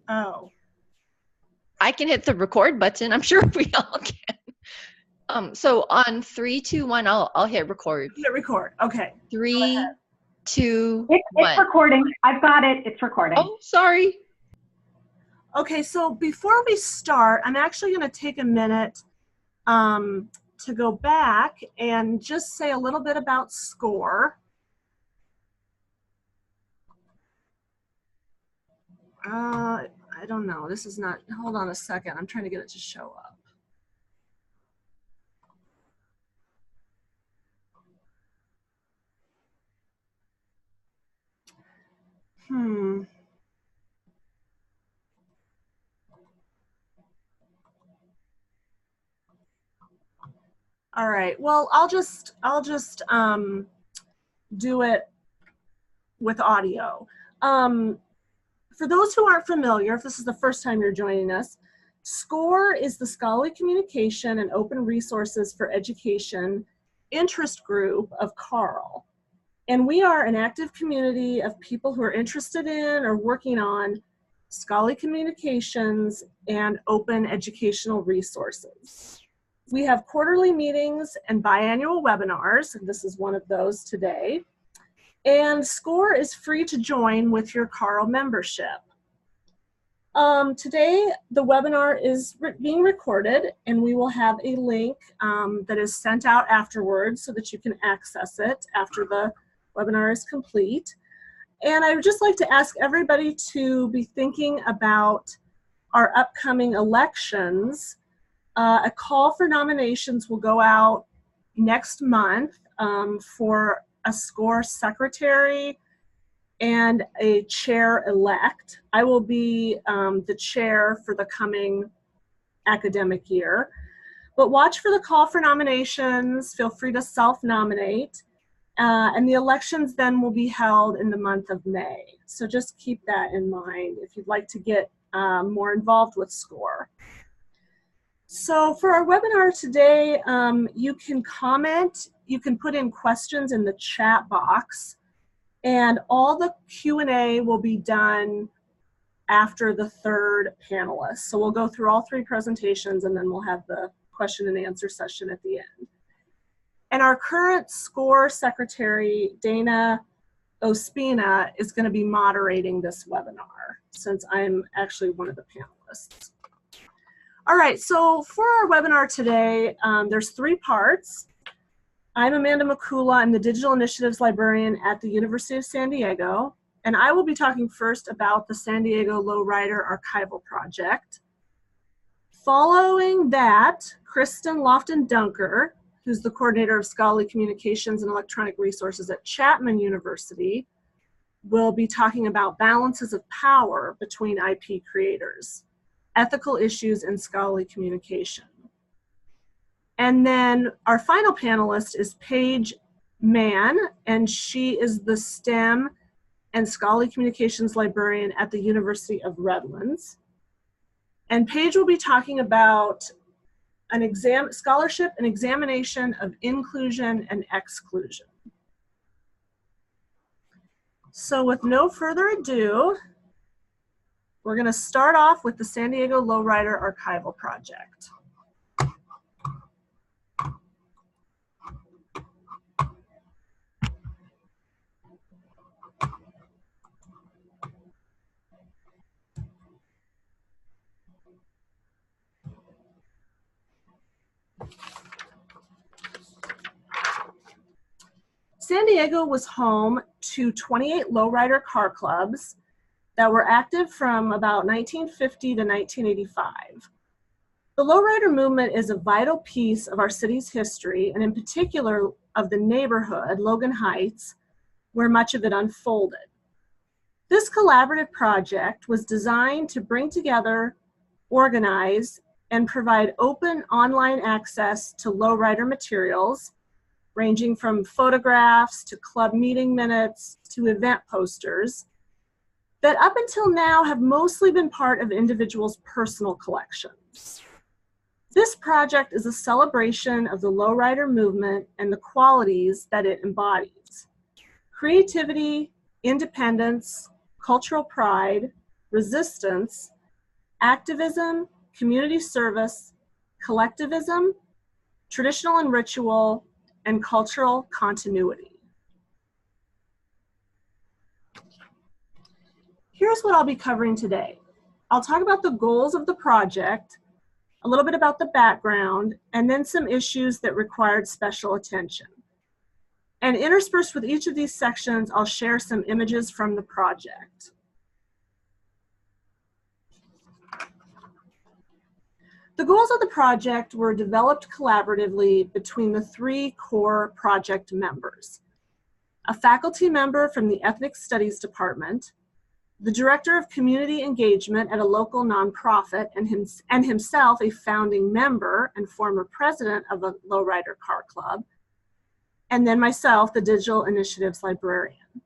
Oh. I can hit the record button. I'm sure we all can. So on 3, 2, 1, I'll hit record. Hit record. Okay. 3, 2, It's 1. recording. I've got it. It's recording. Oh, sorry. Okay, so before we start, I'm actually going to take a minute to go back and just say a little bit about SCORE. I don't know. This is not, hold on a second. I'm trying to get it to show up. All right. Well, I'll just do it with audio. For those who aren't familiar, if this is the first time you're joining us, SCORE is the Scholarly Communication and Open Resources for Education interest group of CARL. And we are an active community of people who are interested in or working on scholarly communications and open educational resources. We have quarterly meetings and biannual webinars, and this is one of those today. And SCORE is free to join with your CARL membership. Today, the webinar is being recorded, and we will have a link that is sent out afterwards so that you can access it after the webinar is complete. And I would just like to ask everybody to be thinking about our upcoming elections. A call for nominations will go out next month for a SCORE secretary and a chair-elect. I will be the chair for the coming academic year. But watch for the call for nominations. Feel free to self-nominate. And the elections then will be held in the month of May. So just keep that in mind if you'd like to get more involved with SCORE. So for our webinar today, you can comment, you can put in questions in the chat box, and all the Q&A will be done after the third panelist. So we'll go through all three presentations, and then we'll have the question and answer session at the end. And our current SCORE secretary, Dana Ospina, is going to be moderating this webinar since I'm actually one of the panelists. All right, so for our webinar today, there's three parts. I'm Amanda Makula. I'm the Digital Initiatives Librarian at the University of San Diego, and I will be talking first about the San Diego Lowrider Archival Project. Following that, Kristin Laughtin-Dunker, who's the coordinator of scholarly communications and electronic resources at Chapman University, will be talking about balances of power between IP creators, ethical issues in scholarly communication. And then our final panelist is Paige Mann, and she is the STEM and scholarly communications librarian at the University of Redlands. And Paige will be talking about scholarship and examination of inclusion and exclusion. So with no further ado, we're going to start off with the San Diego Lowrider Archival Project. San Diego was home to 28 lowrider car clubs that were active from about 1950 to 1985. The lowrider movement is a vital piece of our city's history, and in particular of the neighborhood, Logan Heights, where much of it unfolded. This collaborative project was designed to bring together, organize, and provide open online access to lowrider materials, ranging from photographs to club meeting minutes to event posters, that up until now have mostly been part of individuals' personal collections. This project is a celebration of the lowrider movement and the qualities that it embodies: creativity, independence, cultural pride, resistance, activism, community service, collectivism, traditional and ritual, and cultural continuity. Here's what I'll be covering today. I'll talk about the goals of the project, a little bit about the background, and then some issues that required special attention. And interspersed with each of these sections, I'll share some images from the project. The goals of the project were developed collaboratively between the three core project members: a faculty member from the Ethnic Studies Department, the director of community engagement at a local nonprofit, and himself a founding member and former president of a lowrider car club, and then myself, the digital initiatives librarian.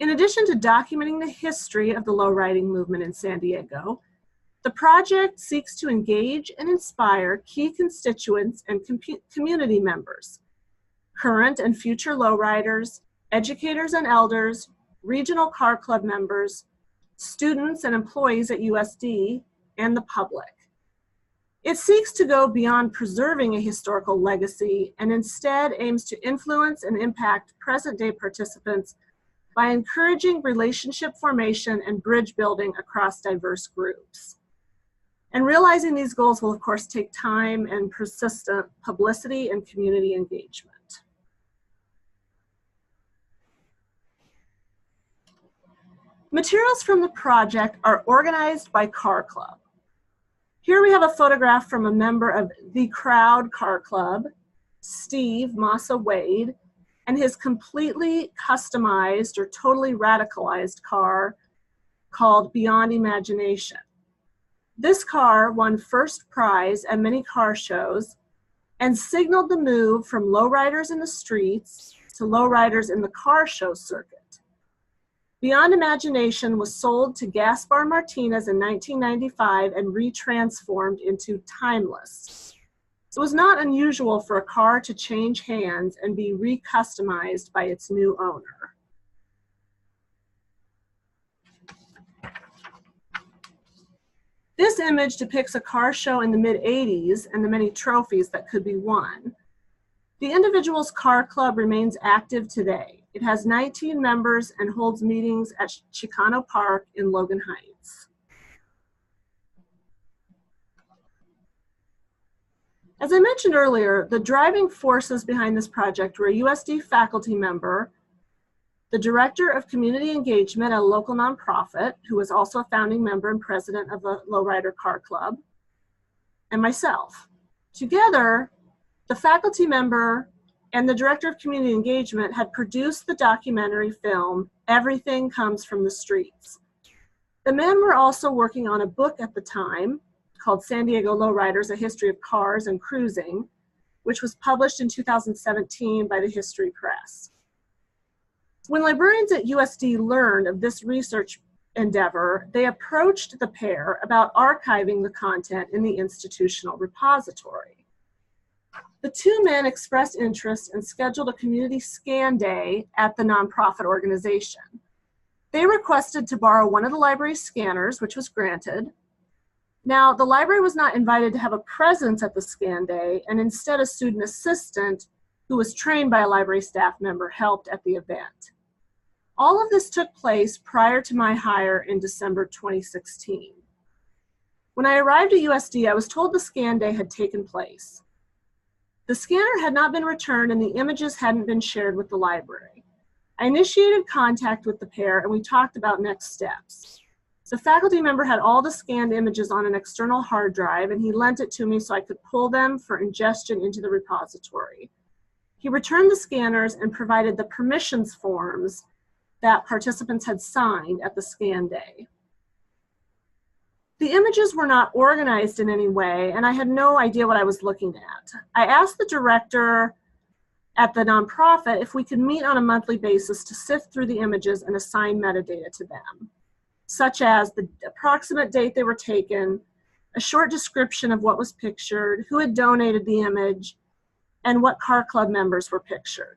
In addition to documenting the history of the lowriding movement in San Diego, the project seeks to engage and inspire key constituents and community members, current and future lowriders, educators and elders, regional car club members, students and employees at USD, and the public. It seeks to go beyond preserving a historical legacy and instead aims to influence and impact present-day participants by encouraging relationship formation and bridge building across diverse groups. And realizing these goals will, of course, take time and persistent publicity and community engagement. Materials from the project are organized by car club. Here we have a photograph from a member of the Crowd Car Club, Steve Massa Wade, and his completely customized or totally radicalized car called Beyond Imagination. This car won first prize at many car shows and signaled the move from lowriders in the streets to lowriders in the car show circuit. Beyond Imagination was sold to Gaspar Martinez in 1995 and retransformed into Timeless. It was not unusual for a car to change hands and be recustomized by its new owner. This image depicts a car show in the mid-'80s and the many trophies that could be won. The individual's car club remains active today. It has 19 members and holds meetings at Chicano Park in Logan Heights. As I mentioned earlier, the driving forces behind this project were a USD faculty member, the director of community engagement at a local nonprofit, who was also a founding member and president of a lowrider car club, and myself. Together, the faculty member and the director of community engagement had produced the documentary film, Everything Comes from the Streets. The men were also working on a book at the time called San Diego Lowriders, A History of Cars and Cruising, which was published in 2017 by the History Press. When librarians at USD learned of this research endeavor, they approached the pair about archiving the content in the institutional repository. The two men expressed interest and scheduled a community scan day at the nonprofit organization. They requested to borrow one of the library's scanners, which was granted. Now, the library was not invited to have a presence at the scan day, and instead a student assistant who was trained by a library staff member helped at the event. All of this took place prior to my hire in December 2016. When I arrived at USD, I was told the scan day had taken place. The scanner had not been returned and the images hadn't been shared with the library. I initiated contact with the pair and we talked about next steps. The faculty member had all the scanned images on an external hard drive and he lent it to me so I could pull them for ingestion into the repository. He returned the scanners and provided the permissions forms that participants had signed at the scan day. The images were not organized in any way, and I had no idea what I was looking at. I asked the director at the nonprofit if we could meet on a monthly basis to sift through the images and assign metadata to them, such as the approximate date they were taken, a short description of what was pictured, who had donated the image, and what car club members were pictured.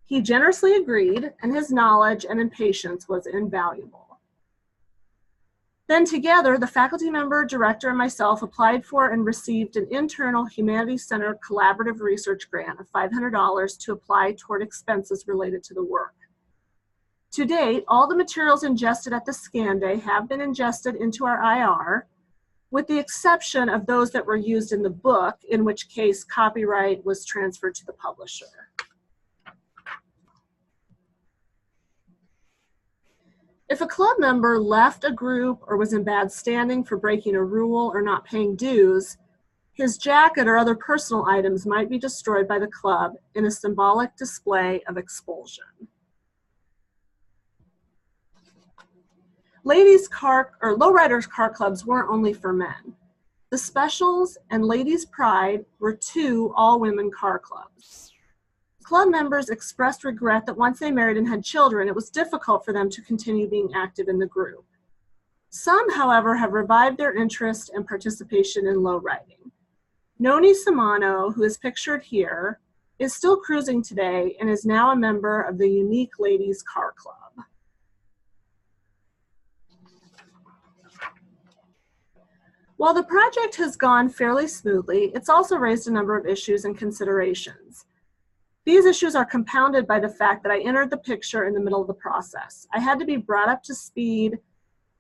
He generously agreed, and his knowledge and impatience was invaluable. Then together, the faculty member, director, and myself applied for and received an internal humanities-centered collaborative research grant of $500 to apply toward expenses related to the work. To date, all the materials ingested at the scan day have been ingested into our IR, with the exception of those that were used in the book, in which case copyright was transferred to the publisher. If a club member left a group or was in bad standing for breaking a rule or not paying dues, his jacket or other personal items might be destroyed by the club in a symbolic display of expulsion. Ladies' car or lowriders car clubs weren't only for men. The Specials and Ladies' Pride were two all-women car clubs. Club members expressed regret that once they married and had children, it was difficult for them to continue being active in the group. Some, however, have revived their interest and participation in lowriding. Noni Simano, who is pictured here, is still cruising today and is now a member of the Unique Ladies Car Club. While the project has gone fairly smoothly, it's also raised a number of issues and considerations. These issues are compounded by the fact that I entered the picture in the middle of the process. I had to be brought up to speed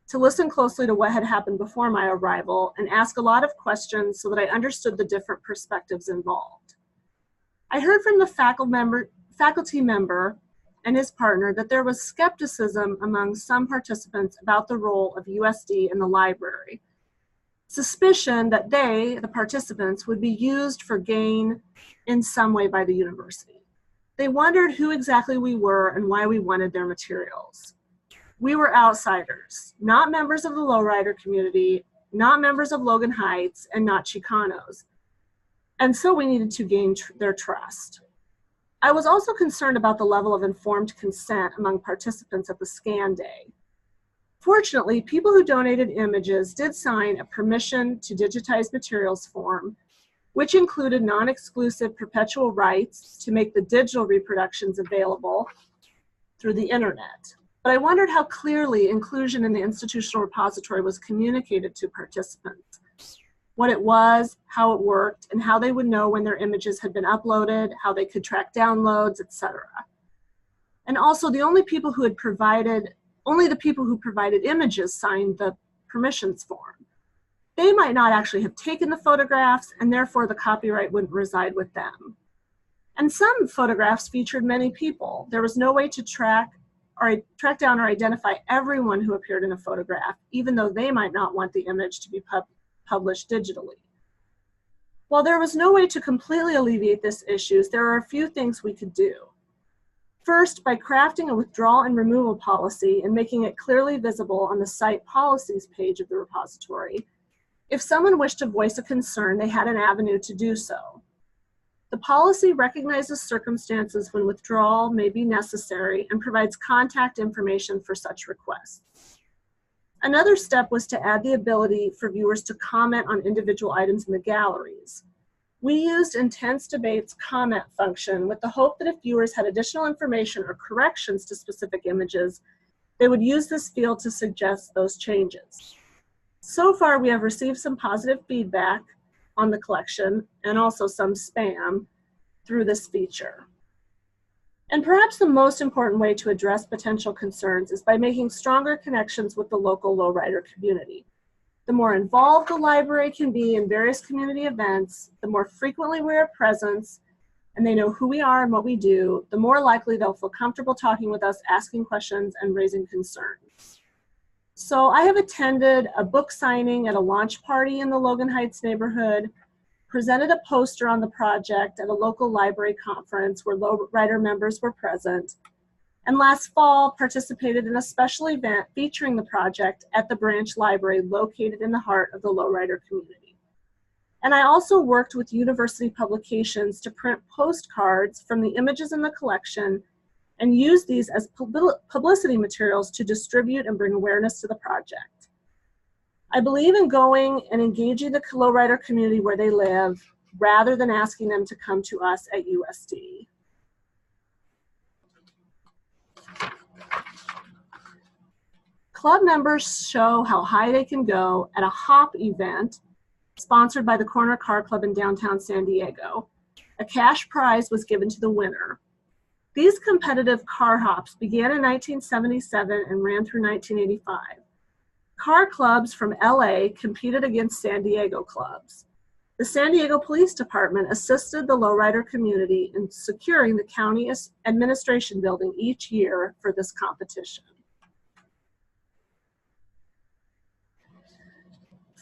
to listen closely to what had happened before my arrival and ask a lot of questions so that I understood the different perspectives involved. I heard from the faculty member and his partner that there was skepticism among some participants about the role of USD in the library. Suspicion that they, the participants, would be used for gain in some way by the university. They wondered who exactly we were and why we wanted their materials. We were outsiders, not members of the lowrider community, not members of Logan Heights, and not Chicanos. And so we needed to gain their trust. I was also concerned about the level of informed consent among participants at the scan day. Fortunately, people who donated images did sign a permission to digitize materials form, which included non-exclusive perpetual rights to make the digital reproductions available through the internet. But I wondered how clearly inclusion in the institutional repository was communicated to participants, what it was, how it worked, and how they would know when their images had been uploaded, how they could track downloads, etc. And also, only the people who provided images signed the permissions form. They might not actually have taken the photographs, and therefore the copyright wouldn't reside with them. And some photographs featured many people. There was no way to track down or identify everyone who appeared in a photograph, even though they might not want the image to be published digitally. While there was no way to completely alleviate these issues, there are a few things we could do. First, by crafting a withdrawal and removal policy and making it clearly visible on the site policies page of the repository, if someone wished to voice a concern, they had an avenue to do so. The policy recognizes circumstances when withdrawal may be necessary and provides contact information for such requests. Another step was to add the ability for viewers to comment on individual items in the galleries. We used Intense Debate's comment function with the hope that if viewers had additional information or corrections to specific images, they would use this field to suggest those changes. So far, we have received some positive feedback on the collection and also some spam through this feature. And perhaps the most important way to address potential concerns is by making stronger connections with the local lowrider community. The more involved the library can be in various community events, the more frequently we're present, and they know who we are and what we do, the more likely they'll feel comfortable talking with us, asking questions, and raising concerns. So I have attended a book signing at a launch party in the Logan Heights neighborhood, presented a poster on the project at a local library conference where lowrider members were present, and last fall participated in a special event featuring the project at the branch library located in the heart of the lowrider community. And I also worked with university publications to print postcards from the images in the collection and use these as publicity materials to distribute and bring awareness to the project. I believe in going and engaging the lowrider community where they live rather than asking them to come to us at USD. Club members show how high they can go at a hop event sponsored by the Corner Car Club in downtown San Diego. A cash prize was given to the winner. These competitive car hops began in 1977 and ran through 1985. Car clubs from LA competed against San Diego clubs. The San Diego Police Department assisted the lowrider community in securing the county administration building each year for this competition.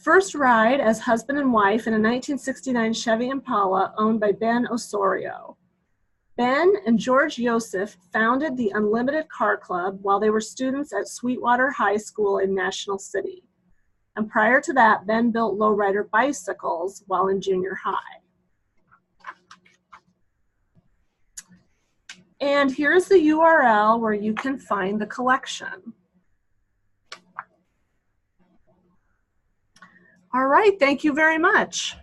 First ride as husband and wife in a 1969 Chevy Impala owned by Ben Osorio. Ben and George Yosef founded the Unlimited Car Club while they were students at Sweetwater High School in National City. And prior to that, Ben built lowrider bicycles while in junior high. And here's the URL where you can find the collection. All right, thank you very much.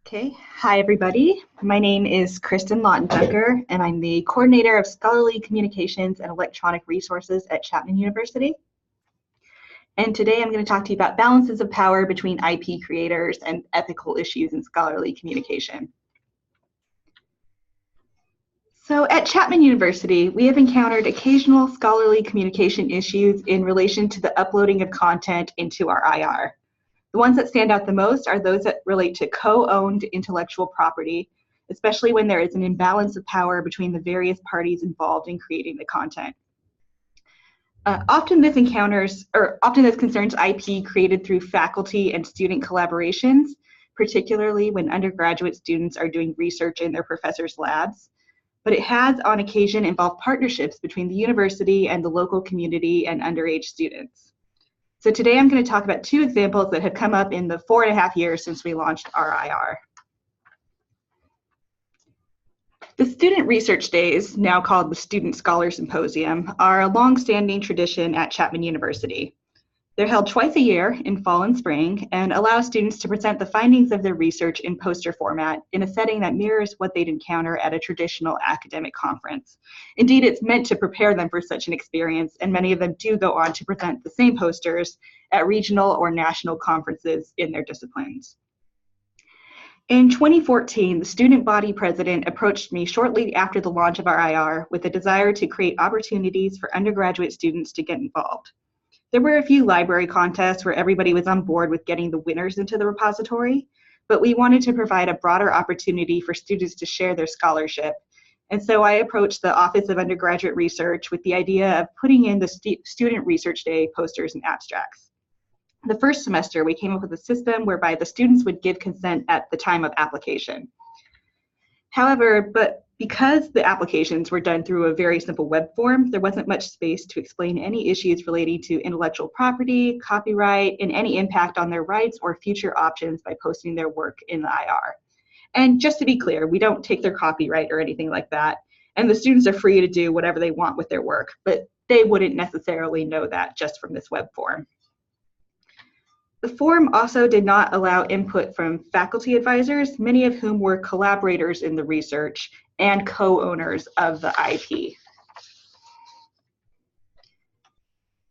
Okay, hi everybody. My name is Kristin Laughtin-Dunker, and I'm the coordinator of scholarly communications and electronic resources at Chapman University. And today I'm going to talk to you about balances of power between IP creators and ethical issues in scholarly communication. So at Chapman University, we have encountered occasional scholarly communication issues in relation to the uploading of content into our IR. The ones that stand out the most are those that relate to co-owned intellectual property, especially when there is an imbalance of power between the various parties involved in creating the content. Often this concerns IP created through faculty and student collaborations, particularly when undergraduate students are doing research in their professors' labs. But it has on occasion involved partnerships between the university and the local community and underage students. So today I'm going to talk about two examples that have come up in the 4.5 years since we launched our IR. The Student Research Days, now called the Student Scholar Symposium, are a long-standing tradition at Chapman University. They're held twice a year in fall and spring and allow students to present the findings of their research in poster format in a setting that mirrors what they'd encounter at a traditional academic conference. Indeed, it's meant to prepare them for such an experience, and many of them do go on to present the same posters at regional or national conferences in their disciplines. In 2014, the student body president approached me shortly after the launch of our IR with a desire to create opportunities for undergraduate students to get involved. There were a few library contests where everybody was on board with getting the winners into the repository, but we wanted to provide a broader opportunity for students to share their scholarship. And so I approached the Office of Undergraduate Research with the idea of putting in the Student Research Day posters and abstracts. The first semester, we came up with a system whereby the students would give consent at the time of application. However, because the applications were done through a very simple web form, there wasn't much space to explain any issues relating to intellectual property, copyright, and any impact on their rights or future options by posting their work in the IR. And just to be clear, we don't take their copyright or anything like that, and the students are free to do whatever they want with their work, but they wouldn't necessarily know that just from this web form. The form also did not allow input from faculty advisors, many of whom were collaborators in the research and co-owners of the IP.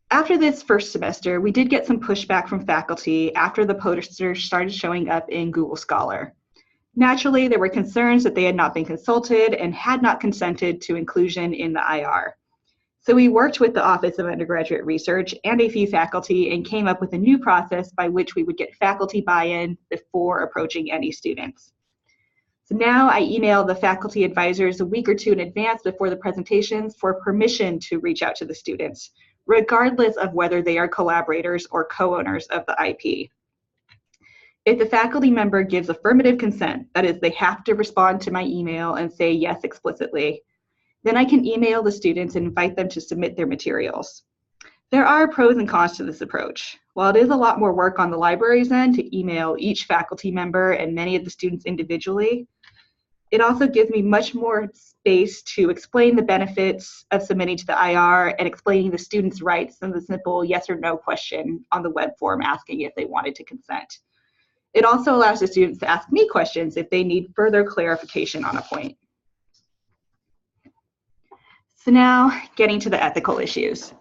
After this first semester, we did get some pushback from faculty after the posters started showing up in Google Scholar. Naturally, there were concerns that they had not been consulted and had not consented to inclusion in the IR. So we worked with the Office of Undergraduate Research and a few faculty and came up with a new process by which we would get faculty buy-in before approaching any students. So now I email the faculty advisors a week or two in advance before the presentations for permission to reach out to the students, regardless of whether they are collaborators or co-owners of the IP. If the faculty member gives affirmative consent, that is, they have to respond to my email and say yes explicitly, then I can email the students and invite them to submit their materials. There are pros and cons to this approach. While it is a lot more work on the library's end to email each faculty member and many of the students individually, It also gives me much more space to explain the benefits of submitting to the IR and explaining the students' rights than the simple yes or no question on the web form asking if they wanted to consent. It also allows the students to ask me questions if they need further clarification on a point. So now getting to the ethical issues.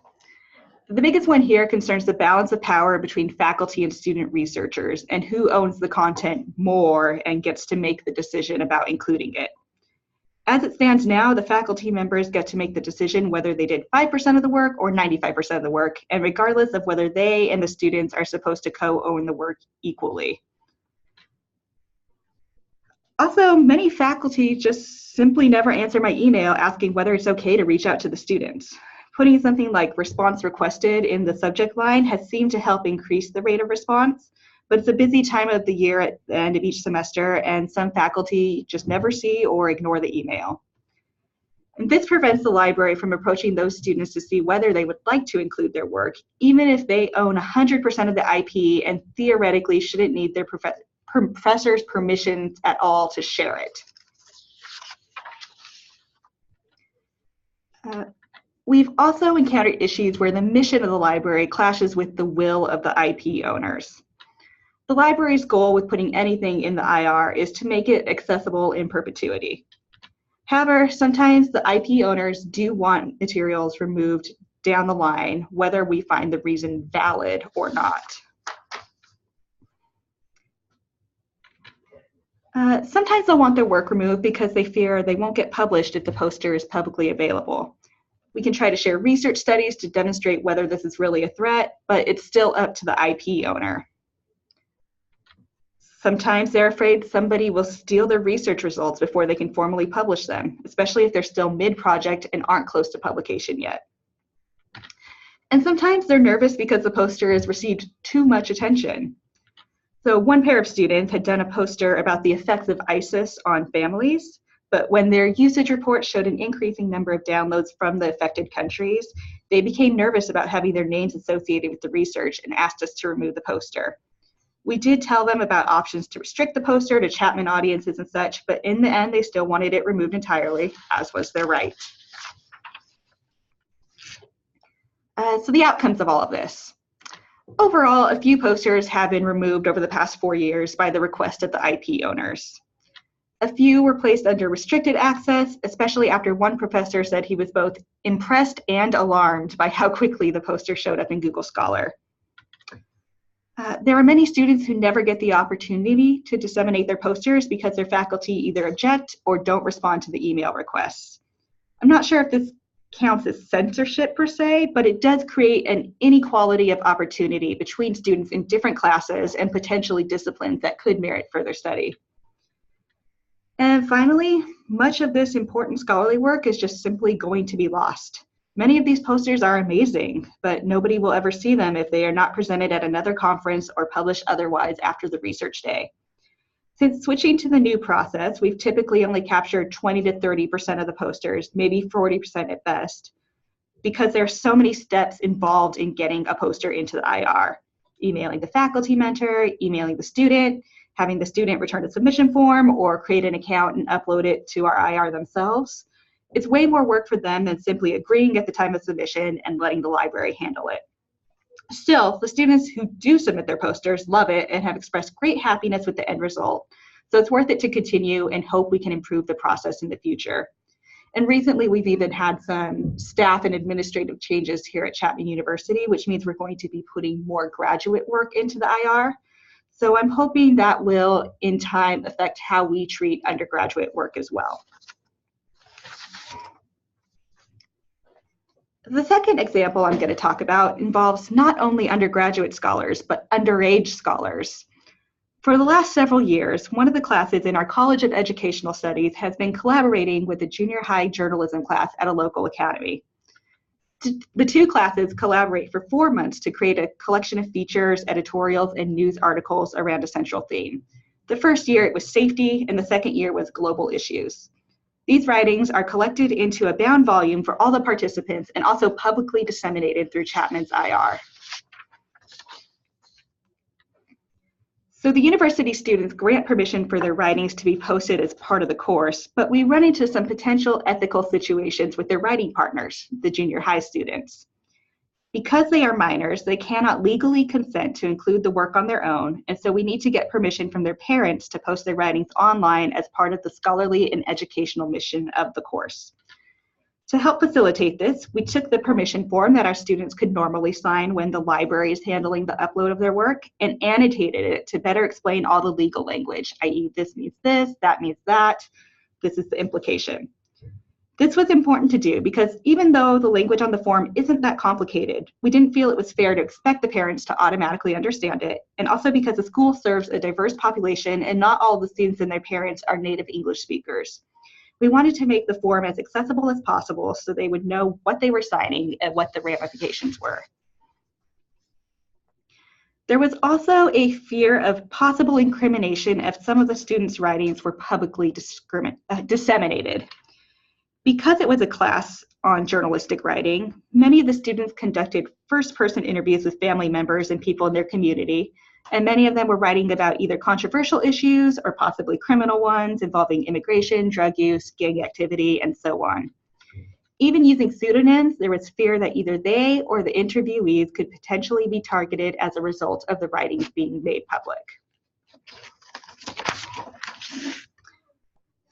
The biggest one here concerns the balance of power between faculty and student researchers and who owns the content more and gets to make the decision about including it. As it stands now, the faculty members get to make the decision whether they did 5% of the work or 95% of the work, and regardless of whether they and the students are supposed to co-own the work equally. Also, many faculty just simply never answer my email asking whether it's okay to reach out to the students. Putting something like response requested in the subject line has seemed to help increase the rate of response, but it's a busy time of the year at the end of each semester, and some faculty just never see or ignore the email. And this prevents the library from approaching those students to see whether they would like to include their work, even if they own 100% of the IP and theoretically shouldn't need their professor's permission at all to share it. We've also encountered issues where the mission of the library clashes with the will of the IP owners. The library's goal with putting anything in the IR is to make it accessible in perpetuity. However, sometimes the IP owners do want materials removed down the line, whether we find the reason valid or not. Sometimes they'll want their work removed because they fear they won't get published if the poster is publicly available. We can try to share research studies to demonstrate whether this is really a threat, but it's still up to the IP owner. Sometimes they're afraid somebody will steal their research results before they can formally publish them, especially if they're still mid-project and aren't close to publication yet. And sometimes they're nervous because the poster has received too much attention. So one pair of students had done a poster about the effects of ISIS on families, but when their usage report showed an increasing number of downloads from the affected countries, they became nervous about having their names associated with the research and asked us to remove the poster. We did tell them about options to restrict the poster to Chapman audiences and such, but in the end, they still wanted it removed entirely, as was their right. So the outcomes of all of this. Overall, a few posters have been removed over the past 4 years by the request of the IP owners. A few were placed under restricted access, especially after one professor said he was both impressed and alarmed by how quickly the poster showed up in Google Scholar. There are many students who never get the opportunity to disseminate their posters because their faculty either object or don't respond to the email requests. I'm not sure if this counts as censorship per se, but it does create an inequality of opportunity between students in different classes and potentially disciplines that could merit further study. And finally, much of this important scholarly work is just simply going to be lost. Many of these posters are amazing, but nobody will ever see them if they are not presented at another conference or published otherwise after the research day. Since switching to the new process, we've typically only captured 20 to 30% of the posters, maybe 40% at best, because there are so many steps involved in getting a poster into the IR. Emailing the faculty mentor, emailing the student, having the student return a submission form or create an account and upload it to our IR themselves. It's way more work for them than simply agreeing at the time of submission and letting the library handle it. Still, the students who do submit their posters love it and have expressed great happiness with the end result. So it's worth it to continue and hope we can improve the process in the future. And recently, we've even had some staff and administrative changes here at Chapman University, which means we're going to be putting more graduate work into the IR. So I'm hoping that will, in time, affect how we treat undergraduate work as well. The second example I'm going to talk about involves not only undergraduate scholars, but underage scholars. For the last several years, one of the classes in our College of Educational Studies has been collaborating with a junior high journalism class at a local academy. The two classes collaborate for 4 months to create a collection of features, editorials, and news articles around a central theme. The first year it was safety, and the second year was global issues. These writings are collected into a bound volume for all the participants and also publicly disseminated through Chapman's IR. So the university students grant permission for their writings to be posted as part of the course, but we run into some potential ethical situations with their writing partners, the junior high students. Because they are minors, they cannot legally consent to include the work on their own, and so we need to get permission from their parents to post their writings online as part of the scholarly and educational mission of the course. To help facilitate this, we took the permission form that our students could normally sign when the library is handling the upload of their work and annotated it to better explain all the legal language, i.e. this means this, that means that, this is the implication. This was important to do because even though the language on the form isn't that complicated, we didn't feel it was fair to expect the parents to automatically understand it, and also because the school serves a diverse population and not all the students and their parents are native English speakers. We wanted to make the form as accessible as possible so they would know what they were signing and what the ramifications were. There was also a fear of possible incrimination if some of the students' writings were publicly disseminated. Because it was a class on journalistic writing, many of the students conducted first-person interviews with family members and people in their community, and many of them were writing about either controversial issues or possibly criminal ones involving immigration, drug use, gang activity, and so on. Even using pseudonyms, there was fear that either they or the interviewees could potentially be targeted as a result of the writings being made public.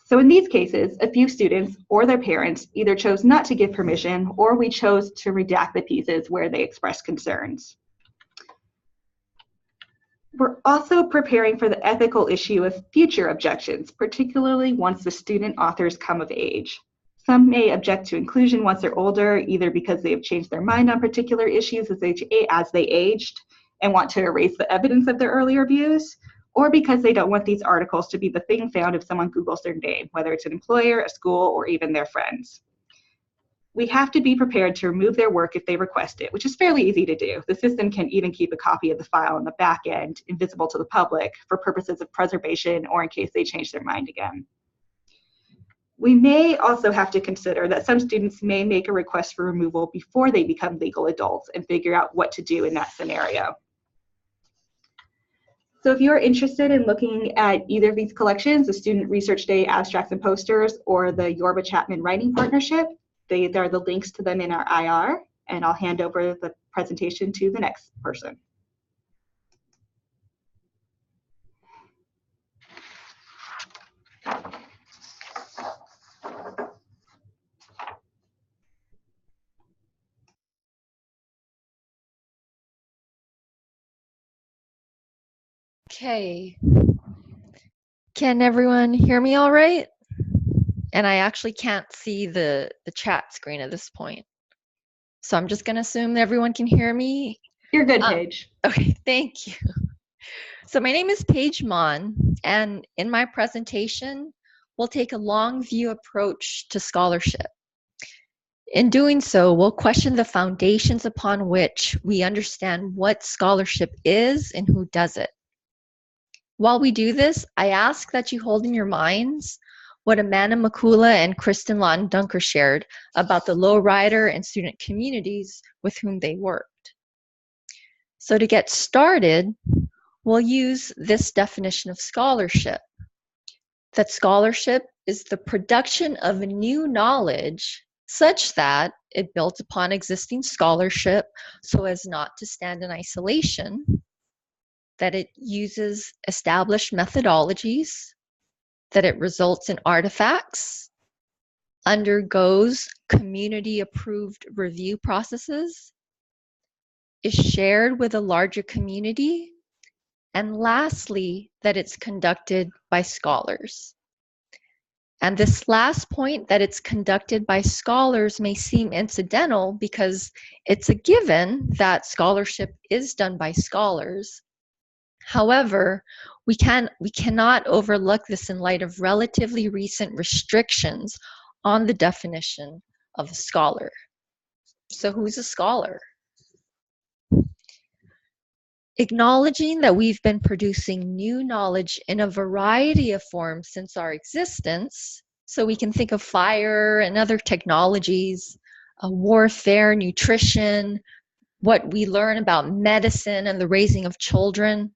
So in these cases, a few students or their parents either chose not to give permission or we chose to redact the pieces where they expressed concerns. We're also preparing for the ethical issue of future objections, particularly once the student authors come of age. Some may object to inclusion once they're older, either because they have changed their mind on particular issues as they aged and want to erase the evidence of their earlier views, or because they don't want these articles to be the thing found if someone Googles their name, whether it's an employer, a school, or even their friends. We have to be prepared to remove their work if they request it, which is fairly easy to do. The system can even keep a copy of the file on the back end invisible to the public for purposes of preservation or in case they change their mind again. We may also have to consider that some students may make a request for removal before they become legal adults and figure out what to do in that scenario. So if you're interested in looking at either of these collections, the Student Research Day Abstracts and Posters or the Yorba Chapman Writing Partnership, there are the links to them in our IR, and I'll hand over the presentation to the next person. Okay. Can everyone hear me all right? And I actually can't see the chat screen at this point. So I'm just going to assume that everyone can hear me. You're good, Paige. Okay, thank you. So my name is Paige Mann, and in my presentation, we'll take a long view approach to scholarship. In doing so, we'll question the foundations upon which we understand what scholarship is and who does it. While we do this, I ask that you hold in your minds what Mann and Makula and Kristin Laughtin-Dunker shared about the lowrider and student communities with whom they worked. So to get started, we'll use this definition of scholarship. That scholarship is the production of new knowledge such that it builds upon existing scholarship so as not to stand in isolation, that it uses established methodologies, that it results in artifacts, undergoes community-approved review processes, is shared with a larger community, and lastly, that it's conducted by scholars. And this last point, that it's conducted by scholars, may seem incidental because it's a given that scholarship is done by scholars. However, we cannot overlook this in light of relatively recent restrictions on the definition of a scholar. So who's a scholar? Acknowledging that we've been producing new knowledge in a variety of forms since our existence, so we can think of fire and other technologies, warfare, nutrition, what we learn about medicine and the raising of children.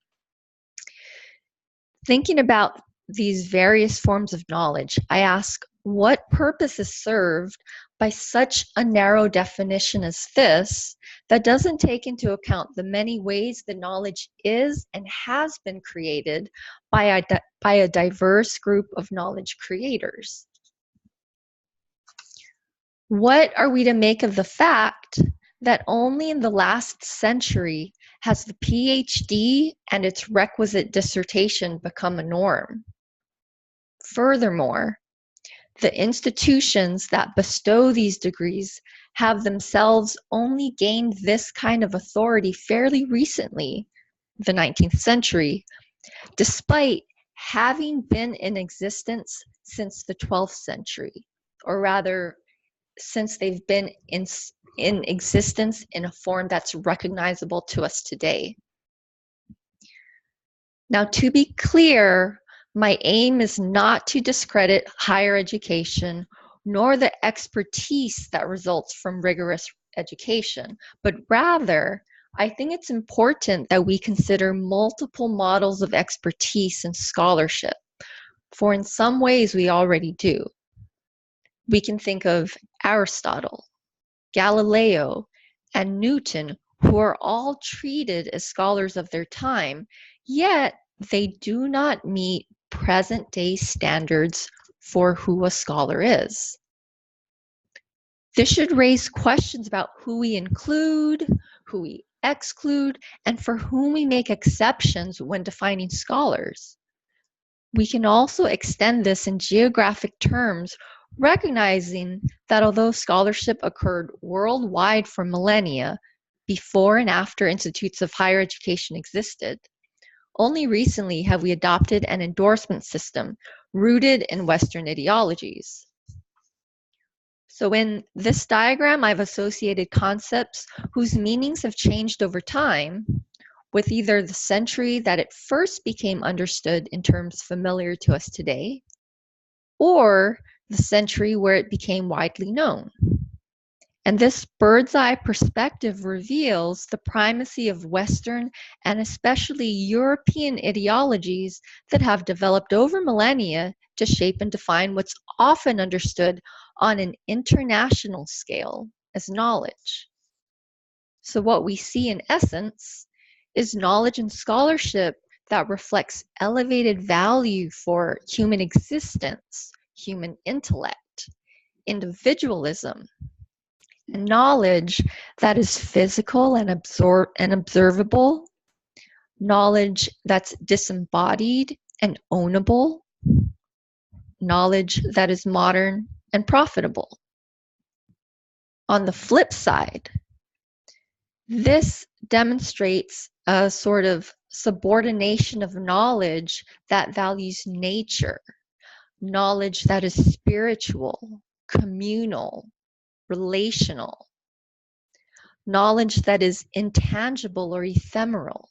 Thinking about these various forms of knowledge, I ask, what purpose is served by such a narrow definition as this that doesn't take into account the many ways the knowledge is and has been created by a diverse group of knowledge creators? What are we to make of the fact that only in the last century has the PhD and its requisite dissertation become a norm? Furthermore, the institutions that bestow these degrees have themselves only gained this kind of authority fairly recently, the 19th century, despite having been in existence since the 12th century, or rather, since they've been in existence in a form that's recognizable to us today. Now, to be clear, my aim is not to discredit higher education nor the expertise that results from rigorous education, but rather, I think it's important that we consider multiple models of expertise and scholarship, for in some ways we already do. We can think of Aristotle, Galileo, and Newton, who are all treated as scholars of their time, yet they do not meet present-day standards for who a scholar is. This should raise questions about who we include, who we exclude, and for whom we make exceptions when defining scholars. We can also extend this in geographic terms, recognizing that although scholarship occurred worldwide for millennia, before and after institutes of higher education existed, only recently have we adopted an endorsement system rooted in Western ideologies. So in this diagram, I've associated concepts whose meanings have changed over time with either the century that it first became understood in terms familiar to us today, or the century where it became widely known. And this bird's eye perspective reveals the primacy of Western and especially European ideologies that have developed over millennia to shape and define what's often understood on an international scale as knowledge. So what we see in essence is knowledge and scholarship that reflects elevated value for human existence, human intellect, individualism, and knowledge that is physical and observable, knowledge that's disembodied and ownable, knowledge that is modern and profitable. On the flip side, this demonstrates a sort of subordination of knowledge that values nature, knowledge that is spiritual, communal, relational, knowledge that is intangible or ephemeral,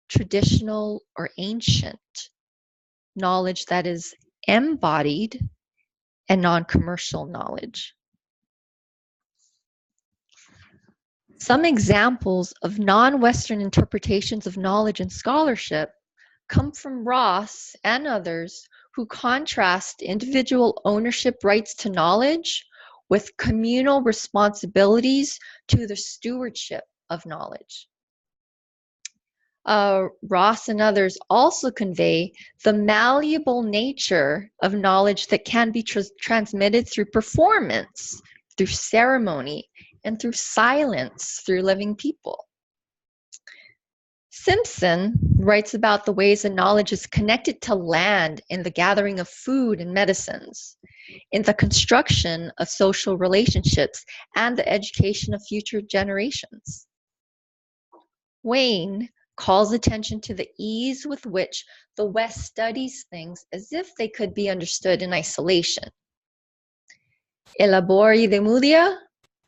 traditional or ancient, knowledge that is embodied, and non-commercial knowledge. Some examples of non-Western interpretations of knowledge and scholarship come from Ross and others who contrast individual ownership rights to knowledge with communal responsibilities to the stewardship of knowledge. Ross and others also convey the malleable nature of knowledge that can be transmitted through performance, through ceremony, and through silence through living people. Simpson writes about the ways that knowledge is connected to land in the gathering of food and medicines, in the construction of social relationships, and the education of future generations. Wayne calls attention to the ease with which the West studies things as if they could be understood in isolation. Elabori de Mudia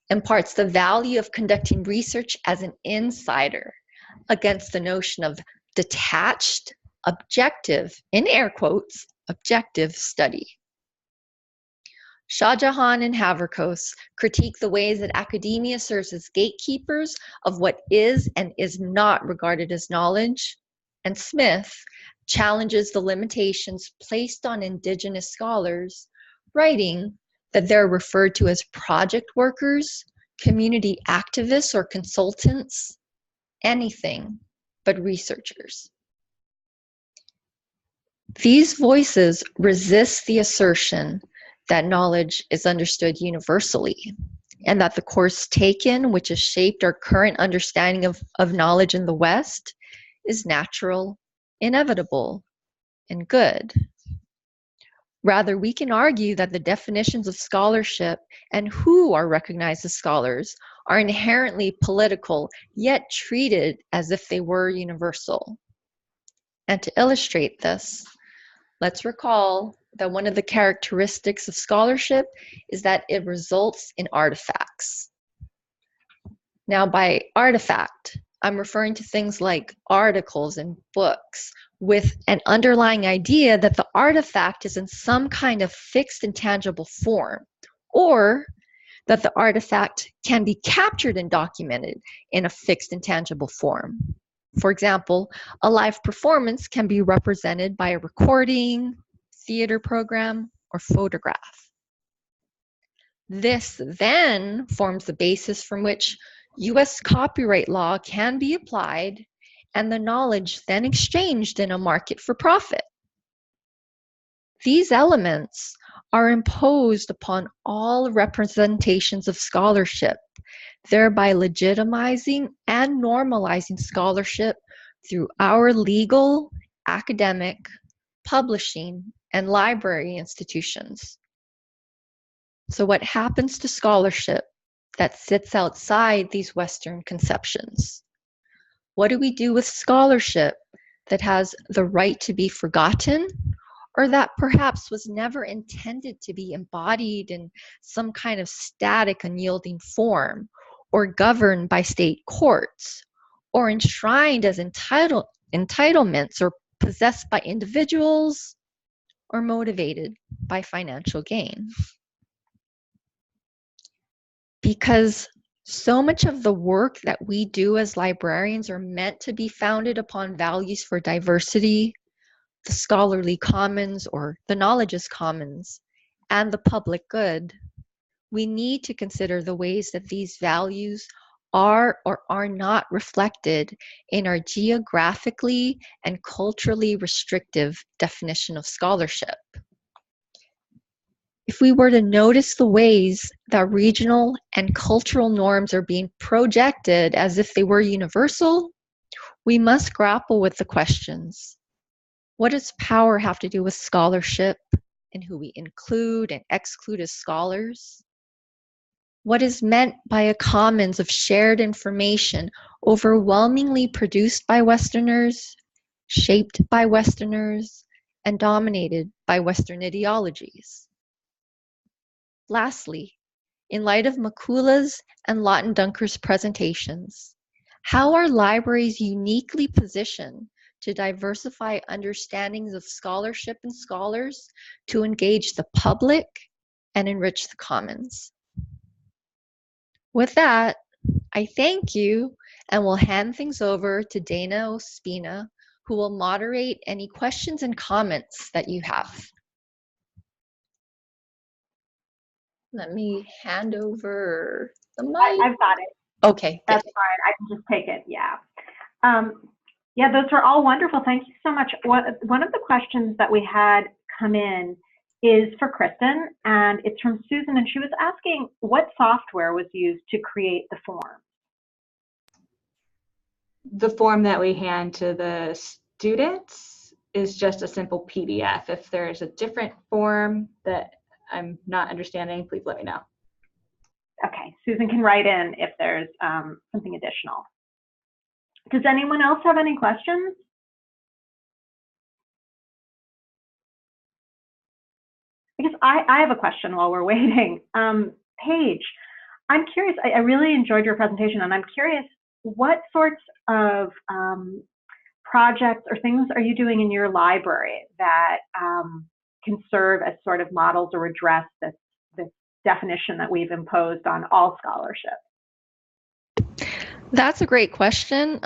imparts the value of conducting research as an insider against the notion of detached, objective, in air quotes, objective study. Shah Jahan and Haverkos critique the ways that academia serves as gatekeepers of what is and is not regarded as knowledge, and Smith challenges the limitations placed on Indigenous scholars, writing that they're referred to as project workers, community activists, or consultants, anything but researchers. These voices resist the assertion that knowledge is understood universally, and that the course taken, which has shaped our current understanding of knowledge in the West, is natural, inevitable, and good. Rather, we can argue that the definitions of scholarship and who are recognized as scholars are inherently political, yet treated as if they were universal. And to illustrate this, let's recall that one of the characteristics of scholarship is that it results in artifacts. Now, by artifact, I'm referring to things like articles and books with an underlying idea that the artifact is in some kind of fixed and tangible form, or that the artifact can be captured and documented in a fixed and tangible form. For example, a live performance can be represented by a recording, theater program, or photograph. This then forms the basis from which US copyright law can be applied and the knowledge then exchanged in a market for profit. These elements are imposed upon all representations of scholarship, thereby legitimizing and normalizing scholarship through our legal, academic, publishing, and library institutions. So what happens to scholarship that sits outside these Western conceptions? What do we do with scholarship that has the right to be forgotten, or that perhaps was never intended to be embodied in some kind of static, unyielding form, or governed by state courts, or enshrined as entitlements, or possessed by individuals, or motivated by financial gain? Because so much of the work that we do as librarians are meant to be founded upon values for diversity, the scholarly commons or the knowledge's commons, and the public good, we need to consider the ways that these values are or are not reflected in our geographically and culturally restrictive definition of scholarship. If we were to notice the ways that regional and cultural norms are being projected as if they were universal, we must grapple with the questions. What does power have to do with scholarship and who we include and exclude as scholars? What is meant by a commons of shared information overwhelmingly produced by Westerners, shaped by Westerners, and dominated by Western ideologies? Lastly, in light of Makula's and Laughtin-Dunker's presentations, how are libraries uniquely positioned to diversify understandings of scholarship and scholars to engage the public and enrich the commons? With that, I thank you and will hand things over to Dana Ospina, who will moderate any questions and comments that you have. Let me hand over the mic. I've got it. Okay. That's fine. I can just take it. Yeah. Yeah, those are all wonderful. Thank you so much. One of the questions that we had come in is for Kristin, and it's from Susan, and she was asking what software was used to create the form. The form that we hand to the students is just a simple PDF. If there's a different form that I'm not understanding, please let me know. Okay, Susan can write in if there's something additional. Does anyone else have any questions? I guess I have a question while we're waiting. Paige, I'm curious, I really enjoyed your presentation, and I'm curious, what sorts of projects or things are you doing in your library that can serve as sort of models or address this definition that we've imposed on all scholarship? That's a great question.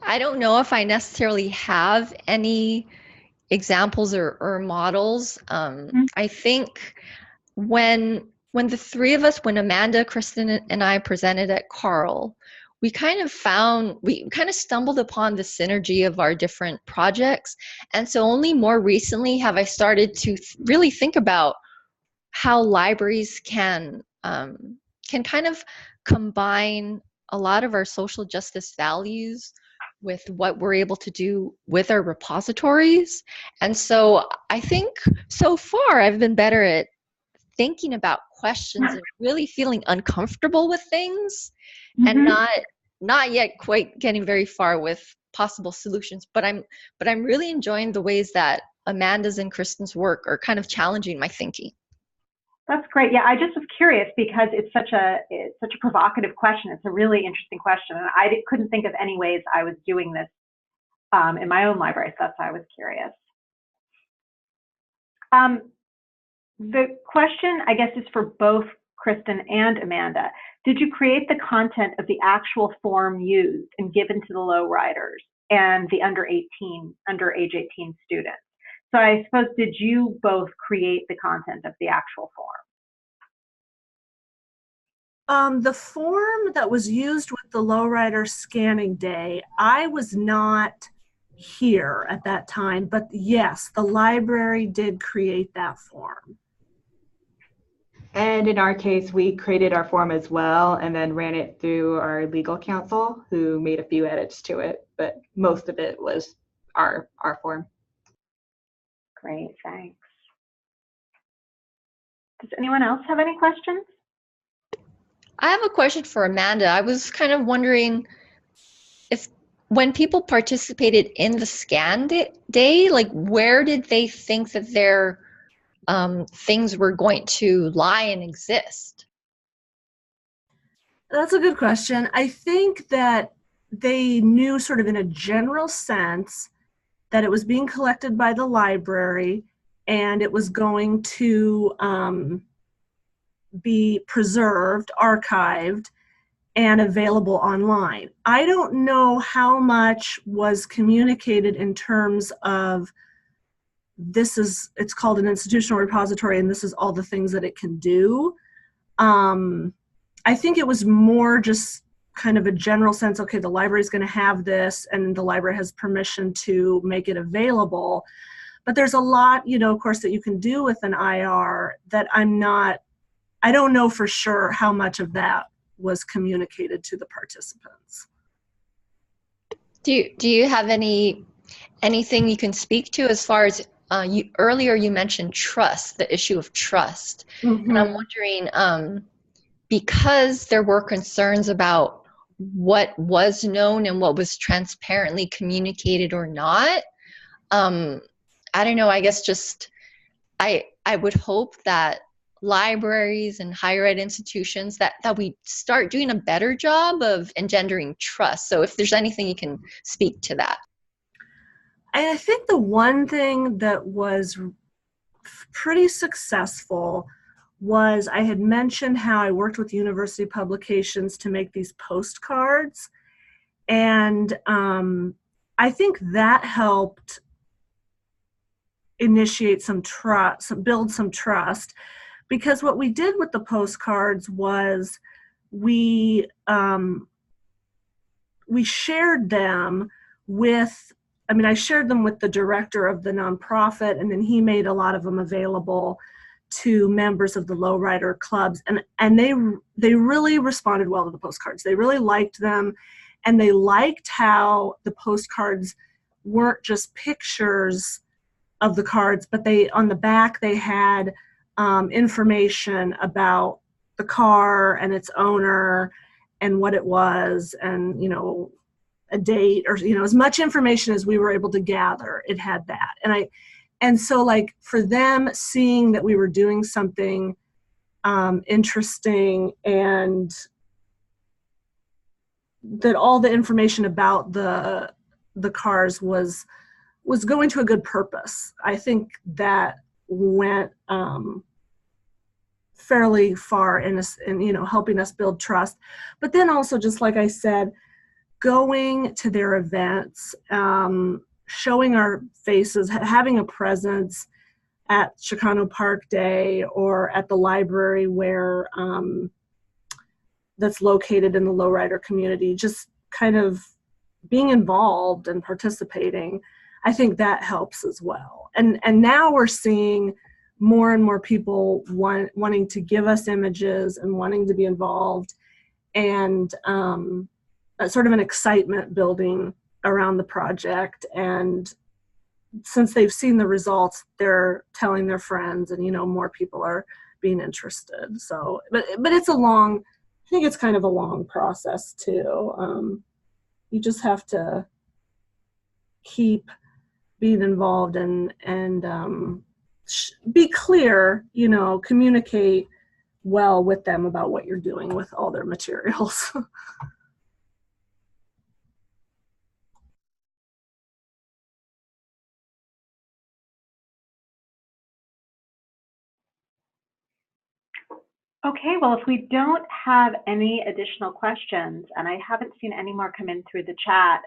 I don't know if I necessarily have any examples or models. I think when the three of us, when Amanda, Kristin, and I presented at Carl, we kind of stumbled upon the synergy of our different projects. And so only more recently have I started to really think about how libraries can kind of combine a lot of our social justice values with what we're able to do with our repositories. And so I think so far I've been better at thinking about questions and really feeling uncomfortable with things, and not yet quite getting very far with possible solutions, but I'm really enjoying the ways that Amanda's and Kristin's work are kind of challenging my thinking. That's great. Yeah, I just was curious because it's such a provocative question. It's a really interesting question, and I couldn't think of any ways I was doing this in my own library, so that's why I was curious. The question, I guess, is for both Kristin and Amanda. Did you create the content of the actual form used and given to the lowriders and the under age 18 students? So I suppose, did you both create the content of the actual form? The form that was used with the lowrider scanning day, I was not here at that time, but yes, the library did create that form. And in our case, we created our form as well and then ran it through our legal counsel, who made a few edits to it, but most of it was our form. Great, thanks. Does anyone else have any questions? I have a question for Amanda. I was kind of wondering if when people participated in the scan day, like where did they think that their things were going to lie and exist? That's a good question. I think that they knew sort of in a general sense that it was being collected by the library and it was going to be preserved, archived, and available online. I don't know how much was communicated in terms of it's called an institutional repository and this is all the things that it can do. I think it was more just kind of a general sense, okay, the library is going to have this and the library has permission to make it available. But there's a lot, of course, that you can do with an IR that I don't know for sure how much of that was communicated to the participants. Do you have anything you can speak to as far as earlier you mentioned trust, the issue of trust. Mm-hmm. And I'm wondering, because there were concerns about what was known and what was transparently communicated or not, I don't know, I guess just I would hope that libraries and higher ed institutions that we start doing a better job of engendering trust. So if there's anything you can speak to that. I think the one thing that was pretty successful was I had mentioned how I worked with university publications to make these postcards. And I think that helped initiate some trust, build some trust. Because what we did with the postcards was we shared them with, I shared them with the director of the nonprofit, and then he made a lot of them available to members of the lowrider clubs, and they really responded well to the postcards. They really liked them, and they liked how the postcards weren't just pictures of the cards, but on the back they had information about the car and its owner and what it was, and a date, or as much information as we were able to gather, it had that. And so like for them, seeing that we were doing something interesting and that all the information about the cars was going to a good purpose, I think that went fairly far in helping us build trust. But then also, just like I said, going to their events, showing our faces, having a presence at Chicano Park Day or at the library where that's located in the lowrider community, just kind of being involved and participating, I think that helps as well. And now we're seeing more and more people wanting to give us images and wanting to be involved, and sort of an excitement building around the project. And since they've seen the results, they're telling their friends, and more people are being interested. So, but it's I think it's kind of a long process too. You just have to keep being involved and be clear, communicate well with them about what you're doing with all their materials. Okay, well, if we don't have any additional questions, and I haven't seen any more come in through the chat,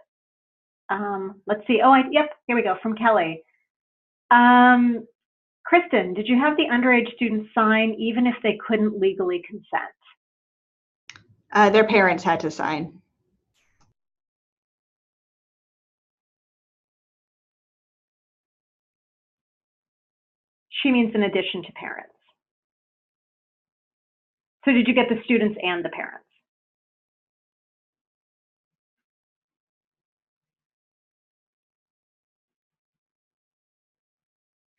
let's see. Oh, yep, here we go, from Kelly. Kristin, did you have the underage students sign even if they couldn't legally consent? Their parents had to sign. She means in addition to parents. So did you get the students and the parents?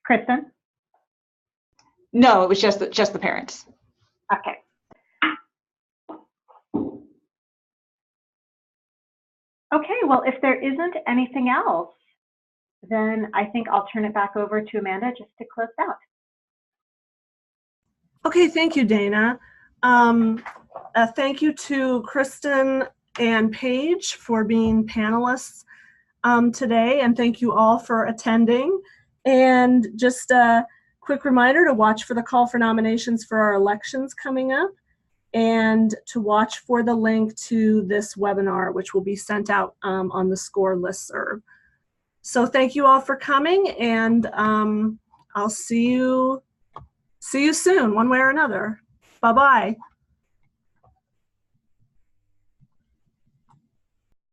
Kristin? No, it was just the parents. Okay. Okay, well, if there isn't anything else, then I think I'll turn it back over to Amanda just to close out. Okay, thank you, Dana. Thank you to Kristin and Paige for being panelists today, and thank you all for attending. And just a quick reminder to watch for the call for nominations for our elections coming up, and to watch for the link to this webinar, which will be sent out on the SCORE listserv. So thank you all for coming, and I'll see you soon, one way or another. Bye-bye.